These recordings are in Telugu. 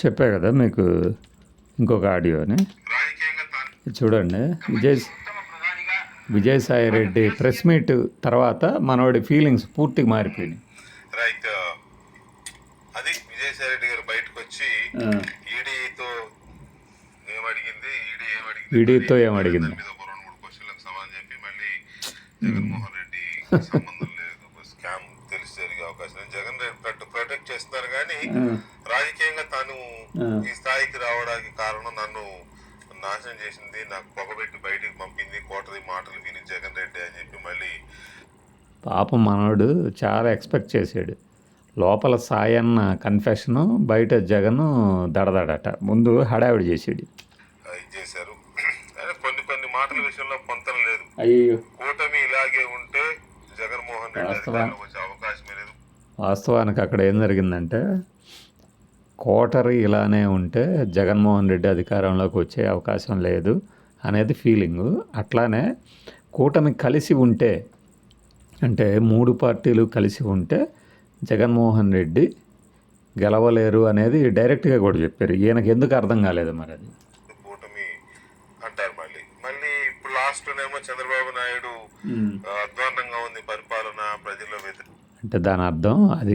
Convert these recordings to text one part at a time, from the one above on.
చెప్పా కదా మీకు ఇంకొక ఆడియోని. చూడండి, విజయసాయి రెడ్డి ప్రెస్ మీట్ తర్వాత మనోడి ఫీలింగ్స్ పూర్తిగా మారిపోయినాయి. రైట్. అది విజయసాయి రెడ్డి గారు బయటకు వచ్చి ఈడీతో ఏమడిగింది మీద ఒక 2-3 క్వశ్చన్లకు సమాధానం చెప్పి మళ్ళీ జగన్మోహన్ రెడ్డి సంబంధం లేదు, స్కామ్ తెలిసి జరిగే అవకాశం. జగన్ రెడ్డి ప్రొటెక్ట్ చేస్తున్నారు కానీ రాజకీయంగా తాను ఈ స్థాయికి రావడానికి కారణం నన్ను నాశనం చేసింది, నాకు పొగబెట్టి బయటికి పంపింది, కోటరి మాటలు విని జగన్ రెడ్డి అని చెప్పి మళ్ళీ పాపం మనోడు చాలా ఎక్స్పెక్ట్ చేశాడు. లోపల సాయన్న కన్ఫెషను, బయట జగన్ దడదడట. ముందు హడావిడి చేసాడు. చేశారు. కొన్ని మాటల విషయంలో పొంతన లేదు. అయ్యో, కూటమి ఇలాగే ఉంటే జగన్మోహన్ రెడ్డి అధికారంలోకి వచ్చే అవకాశమే లేదు. వాస్తవానికి అక్కడ ఏం జరిగిందంటే, కోటరి ఇలానే ఉంటే జగన్మోహన్ రెడ్డి అధికారంలోకి వచ్చే అవకాశం లేదు అనేది ఫీలింగు. అట్లానే కూటమి కలిసి ఉంటే, అంటే 3 పార్టీలు కలిసి ఉంటే జగన్మోహన్ రెడ్డి గెలవలేరు అనేది డైరెక్ట్గా కూడా చెప్పారు. ఈయనకి ఎందుకు అర్థం కాలేదు మరి అది. కూటమి అంటారు మళ్ళీ ఇప్పుడు లాస్ట్లోనేమో చంద్రబాబు నాయుడు అధ్వాన్నంగా ఉంది పరిపాలన, ప్రజల్లో అంటే దాని అర్థం అది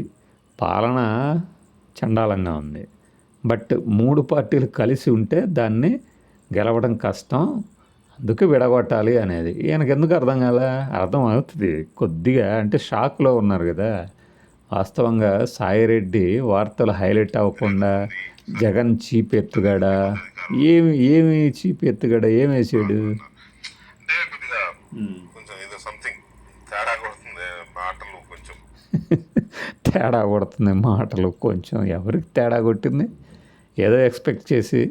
పాలన చండాలంగా ఉంది. బట్ 3 పార్టీలు కలిసి ఉంటే దాన్ని గెలవడం కష్టం, అందుకే విడగొట్టాలి అనేది ఈయనకి ఎందుకు అర్థం కాలే. అర్థం అవుతుంది కొద్దిగా, అంటే షాక్లో ఉన్నారు కదా. వాస్తవంగా సాయిరెడ్డి వార్తలు హైలైట్ అవ్వకుండా జగన్ చీప్ ఎత్తుగాడ, ఏమి చీప్ ఎత్తుగాడ ఏం వేసాడు. తేడా కొడుతుంది మాటలు కొంచెం. ఎవరికి తేడా కొట్టింది? ఏదో ఎక్స్పెక్ట్ చేసి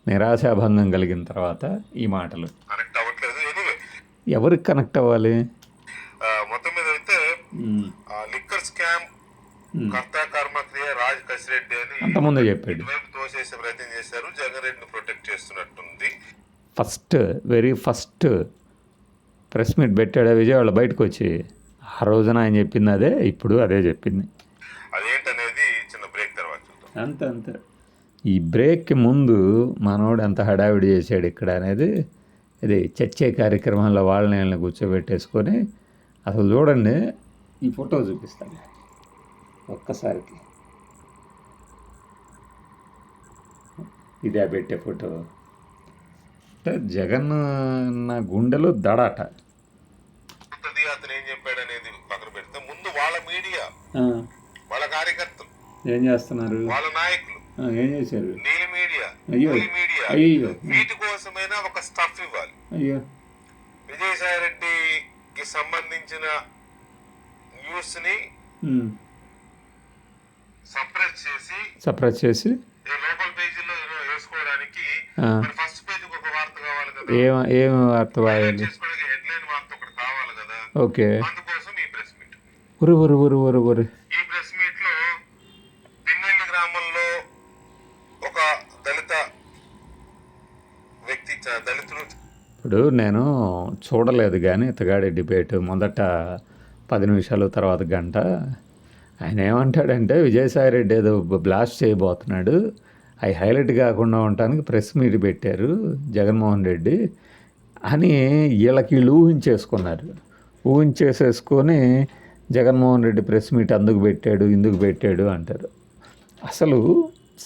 నిరాశాభంగం కలిగిన తర్వాత ఈ మాటలు ఎవరికి కనెక్ట్ అవ్వాలి? మొత్తం మీద అయితే లిక్కర్ స్కామ్ కర్త కర్మక్రియ రాజ్ కసిరెడ్డి అని అంతకుముందే చెప్పాడు. తోసేసే ప్రయత్నం చేశారు. జగన్ రెడ్డిని ప్రొటెక్ట్ చేస్తున్నట్టుంది. వెరీ ఫస్ట్ ప్రెస్ మీట్ పెట్టాడు విజయవాడ బయటకు వచ్చి. ఆ రోజున ఆయన చెప్పింది అదే, ఇప్పుడు అదే చెప్పింది. అదేంటనేది చిన్న బ్రేక్ తర్వాత చూద్దాం. అంతే. ఈ బ్రేక్కి ముందు మనోడు ఎంత హడావిడి చేశాడు ఇక్కడ అనేది, ఇది చర్చే కార్యక్రమంలో వాళ్ళని కూర్చోబెట్టేసుకొని అసలు చూడండి. ఈ ఫోటో చూపిస్తాను ఒక్కసారికి. ఇదే పెట్టే ఫోటో. అంటే జగన్ నా గుండెలో దడాట. అతను ఏం చెప్పాడు అనేది పక్కన పెడితే, ముందు వాళ్ళ మీడియా, వాళ్ళ కార్యకర్తలు ఏం చేస్తున్నారు, వాళ్ళ నాయకులు ఏం చేశారు, నీలి మీడియా, అయ్యో వీటి కోసమైనా ఒక స్టఫ్ ఇవ్వాలి. అయ్యో, విజయసాయి రెడ్డికి సంబంధించిన న్యూస్ ని సప్రెస్ చేసి లోకల్ పేజీలో వేసుకోవడానికి ఫస్ట్ పేజ్ ఒక వార్త కావాలి కదా. ఏం వార్త రాయాలి? హెడ్లైన్ వార్త ఒకటి కావాలి కదా. ఓకే, అందుకోసం ఈ ప్రెస్ మీట్. ఈ ప్రెస్ మీట్ లో పిన్నెల్లి గ్రామంలో ఒక దళిత వ్యక్తి, దళితులు. ఇప్పుడు నేను చూడలేదు కానీ ఇతగాడి డిబేట్ మొదట 10 నిమిషాలు, తర్వాత గంట. ఆయన ఏమంటాడంటే, విజయసాయి రెడ్డి ఏదో బ్లాస్ట్ చేయబోతున్నాడు, అవి హైలైట్ కాకుండా ఉండటానికి ప్రెస్ మీట్ పెట్టారు జగన్మోహన్ రెడ్డి అని వీళ్ళు ఊహించేసేసుకొని జగన్మోహన్ రెడ్డి ప్రెస్ మీట్ అందుకు పెట్టాడు, ఇందుకు పెట్టాడు అంటారు. అసలు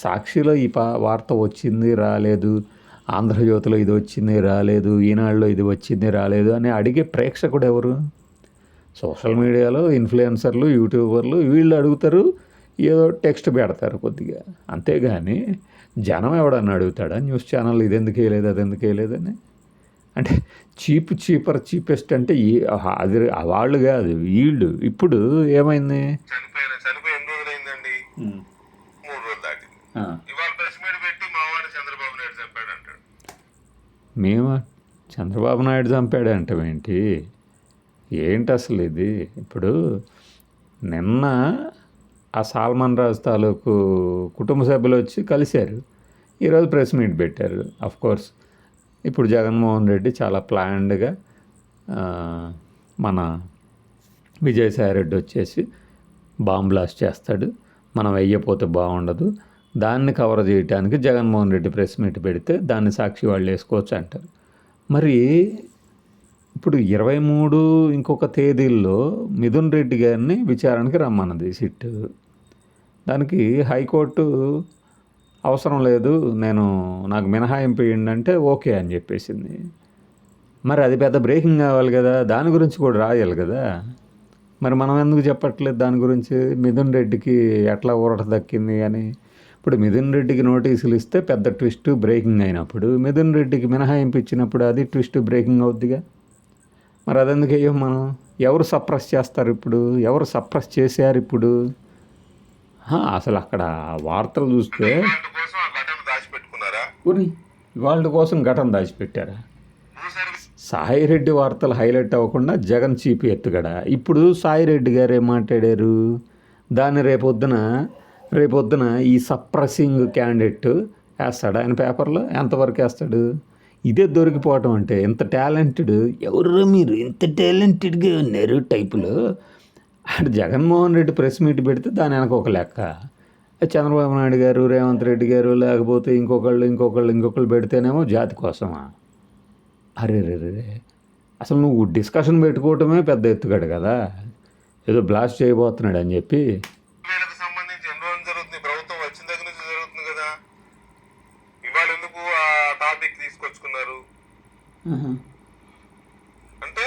సాక్షిలో ఈ వార్త వచ్చింది రాలేదు, ఆంధ్రజ్యోతిలో ఇది వచ్చింది రాలేదు, ఈనాడులో ఇది వచ్చింది రాలేదు అని అడిగే ప్రేక్షకుడు ఎవరు? సోషల్ మీడియాలో ఇన్ఫ్లుయెన్సర్లు, యూట్యూబర్లు వీళ్ళు అడుగుతారు, ఏదో టెక్స్ట్ పెడతారు కొద్దిగా. అంతేగాని జనం ఎవడన్నా అడుగుతాడా న్యూస్ ఛానల్ ఇది ఎందుకు వేయలేదు, అది ఎందుకు వేయలేదని? అంటే చీపెస్ట్ అంటే అది వాళ్ళు కాదు, వీళ్ళు. ఇప్పుడు ఏమైంది? చనిపోయి 8 రోజులైందండి, 3 రోజులు దాటింది. ఇవాళ ప్రెస్ మీట్ పెట్టి మావాడు చంద్రబాబు నాయుడు చంపాడు అంటాడు. మేము చంద్రబాబు నాయుడు చంపాడు అంటామేంటి? ఏంటి అసలు ఇది? ఇప్పుడు నిన్న ఆ సాల్మన్ రాజు తాలూకు కుటుంబ సభ్యులు వచ్చి కలిశారు, ఈరోజు ప్రెస్ మీట్ పెట్టారు. కోర్స్ ఇప్పుడు జగన్మోహన్ రెడ్డి చాలా ప్లాన్డ్గా మన విజయసాయి రెడ్డి వచ్చేసి బాంబ్ బ్లాస్ట్ చేస్తాడు, మనం వెయ్యపోతే బాగుండదు, దాన్ని కవర్ చేయడానికి జగన్మోహన్ రెడ్డి ప్రెస్ మీట్ పెడితే దాన్ని సాక్షి వాళ్ళు వేసుకోవచ్చు అంటారు. మరి ఇప్పుడు 23 ఇంకొక తేదీల్లో మిథున్ రెడ్డి గారిని విచారణకి రమ్మన్నది సిట్. దానికి హైకోర్టు అవసరం లేదు, నాకు మినహాయింపు ఇవ్వండి ఓకే అని చెప్పేసింది. మరి అది పెద్ద బ్రేకింగ్ కావాలి కదా, దాని గురించి కూడా రాయాలి కదా. మరి మనం ఎందుకు చెప్పట్లేదు దాని గురించి? మిథున్ రెడ్డికి ఎట్లా ఊరట దక్కింది అని. ఇప్పుడు మిథున్ రెడ్డికి నోటీసులు ఇస్తే పెద్ద ట్విస్ట్ బ్రేకింగ్ అయినప్పుడు, మిథున్ రెడ్డికి మినహాయింపు ఇచ్చినప్పుడు అది ట్విస్ట్ బ్రేకింగ్ అవుద్దిగా. మరి అదెందుకు అయ్యో మనం? ఎవరు సప్రెస్ చేస్తారు ఇప్పుడు? ఎవరు సప్రెస్ చేశారు ఇప్పుడు? అసలు అక్కడ వార్తలు చూస్తే వాళ్ళ కోసం ఘటన దాచిపెట్టారా? సాయిరెడ్డి వార్తలు హైలైట్ అవ్వకుండా జగన్ చీపి ఎత్తుగడ. ఇప్పుడు సాయిరెడ్డి గారు ఏం మాట్లాడారు? దాన్ని రేపొద్దున ఈ సప్రెసింగ్ క్యాండిడేట్ వేస్తాడు ఆయన పేపర్లో. ఎంతవరకు వేస్తాడు? ఇదే దొరికిపోవటం అంటే. ఇంత టాలెంటెడ్, ఎవరు మీరు ఇంత టాలెంటెడ్గా ఉన్నారు టైపులో. అంటే జగన్మోహన్ రెడ్డి ప్రెస్ మీట్ పెడితే దాని వెనక ఒక లెక్క, చంద్రబాబు నాయుడు గారు, రేవంత్ రెడ్డి గారు, లేకపోతే ఇంకొకళ్ళు పెడితేనేమో జాతి కోసమా? అరే అసలు నువ్వు డిస్కషన్ పెట్టుకోవటమే పెద్ద ఎత్తుగడ కదా, ఏదో బ్లాస్ట్ చేయబోతున్నాడు అని చెప్పి. సంబంధించి ఎన్ని రోజులు జరుగుతుంది? ప్రభుత్వం వచ్చిన దగ్గర నుంచి జరుగుతుంది కదా. ఇవాళ ఎందుకు ఆ టాపిక్ తీసుకొచ్చుకున్నారు అంటే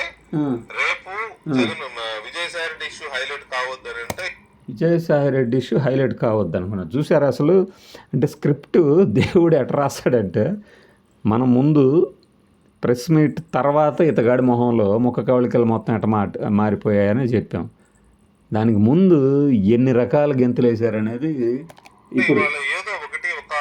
రేపు జగన్ విజయసాయిరెడ్డి ఇష్యూ హైలైట్ కావద్దని అంటే విజయసాయిరెడ్డి ఇష్యూ హైలైట్ కావద్దు అనుకున్నాను. చూసారు అసలు అంటే స్క్రిప్ట్ దేవుడు ఎట్లా రాస్తాడంటే, మనం ముందు ప్రెస్ మీట్ తర్వాత ఇతగాడి మొహంలో ముఖ కవళికలు మొత్తం ఎట్ట మారిపోయాయని చెప్పాం. దానికి ముందు ఎన్ని రకాల గెంతులు వేశారనేది ఇప్పుడు ఏదో ఒకటి ఒక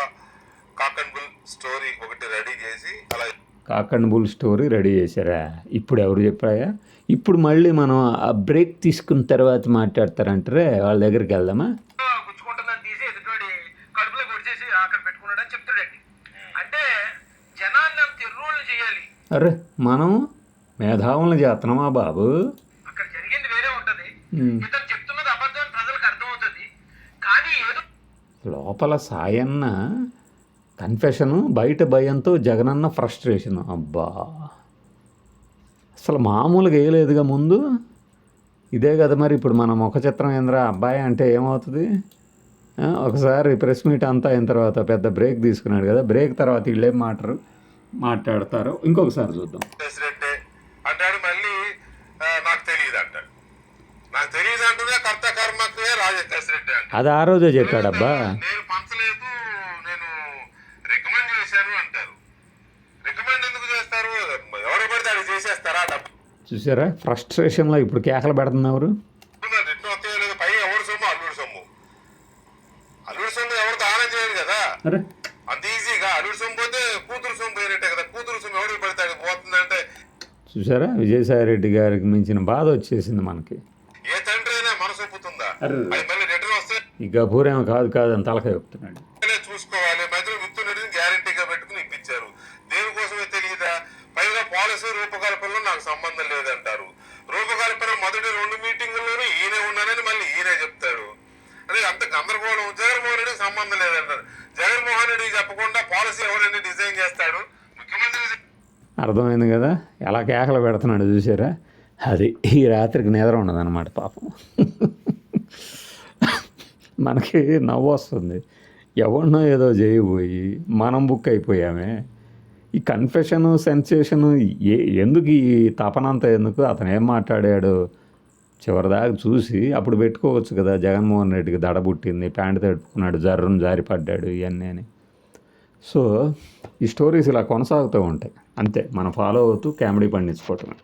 కాక్ అండ్ బుల్ స్టోరీ ఒకటి రెడీ చేసి అలా cock and bull story ready చేశారా? ఇప్పుడు ఎవరు చెప్పాయా? ఇప్పుడు మళ్ళీ మనం ఆ బ్రేక్ తీసుకున్న తర్వాత మాట్లాడతారంటారే, వాళ్ళ దగ్గరికి వెళ్దామా? అరే మనం మేధావులను చేస్తున్నామా బాబు? లోపల సాయన్న కన్ఫెషను, బయట భయంతో జగనన్న ఫ్రస్ట్రేషన్. అబ్బా అసలు మామూలుగా వేయలేదుగా ముందు. ఇదే కదా మరి ఇప్పుడు మన ముఖ చిత్రం ఏంద్రా అబ్బాయి అంటే ఏమవుతుంది? ఒకసారి ప్రెస్ మీట్ అంతా అయిన తర్వాత పెద్ద బ్రేక్ తీసుకున్నాడు కదా, బ్రేక్ తర్వాత వీళ్ళేం మాట్లాడతారో ఇంకొకసారి చూద్దాం. అంటాడు మళ్ళీ నాకు తెలియదు అంటాడు. నాకు తెలియదు అంటేనే కర్త కర్మకే రాజశేఖర్ అది ఆ రోజే చెప్పాడబ్బా. నేను పంచలేదు, నేను రికమెండ్ చేశాను అంటారు. రికమెండ్ ఎందుకు చేస్తారు? ఎవరు పడితే అది చేసేస్తారా? చూసారా ఫ్రస్ట్రేషన్లో ఇప్పుడు కేకలు పెడుతున్నారు. పై ఎవరు సొమ్ము? అల్లుడు సొమ్ము ఎవరు దానం చేయరు కదా. అంత ఈజీగా అల్లుడు సొమ్ము పోతే కూతురు సొమ్ము పోయినట్టే కదా. కూతురు సొమ్ము ఎవరికి పడితే పోతుందంటే చూసారా విజయసాయిరెడ్డి గారికి మించిన బాధ వచ్చేసింది మనకి. ఏ తండ్రి అయినా మనసు ఒప్పుతుందా? మళ్ళీ రిటర్న్ వస్తే ఈ గబూరేమో కాదు అని తలకాయ చెప్తున్నాడు. చూసుకోవాలి. మధ్యలో విత్తున్నది గ్యారంటీగా పెట్టుకుని ఇప్పించారు. దేనికోసమే తెలియదా? పైగా పాలసీ రూపకల్పనలో నాకు సంబంధం లేదంటారు. రూపకల్పన మొదటి 2 మీటింగుల్లోనూ ఈయనే ఉన్నానని మళ్ళీ ఈయనే చెప్తాడు. అంటే అంత గందరగోళం. జగన్మోహన్ రెడ్డికి సంబంధం లేదంటారు. జగన్మోహన్ రెడ్డి చెప్పకుండా పాలసీ ఎవరైనా డిజైన్ చేస్తాడు? ముఖ్యమంత్రి. అర్థమైంది కదా ఎలా కేకలు పెడుతున్నాడు చూసారా? అది ఈ రాత్రికి నిద్ర ఉండదన్నమాట పాపం. మనకి నవ్వు వస్తుంది. ఎవరినో ఏదో చేయబోయి మనం బుక్ అయిపోయామే. ఈ కన్ఫెషను సెన్సేషను ఎందుకు? ఈ తపనంతా ఎందుకు? అతను ఏం మాట్లాడాడు చివరిదాకా చూసి అప్పుడు పెట్టుకోవచ్చు కదా. జగన్మోహన్ రెడ్డికి దడ పుట్టింది, ప్యాంటు తడుపుకున్నాడు, జర్రును జారిపడ్డాడు, ఇవన్నీ అని. సో ఈ స్టోరీస్ ఇలా కొనసాగుతూ ఉంటాయి అంతే. మనం ఫాలో అవుతూ కామెడీ పండించుకోవటమే.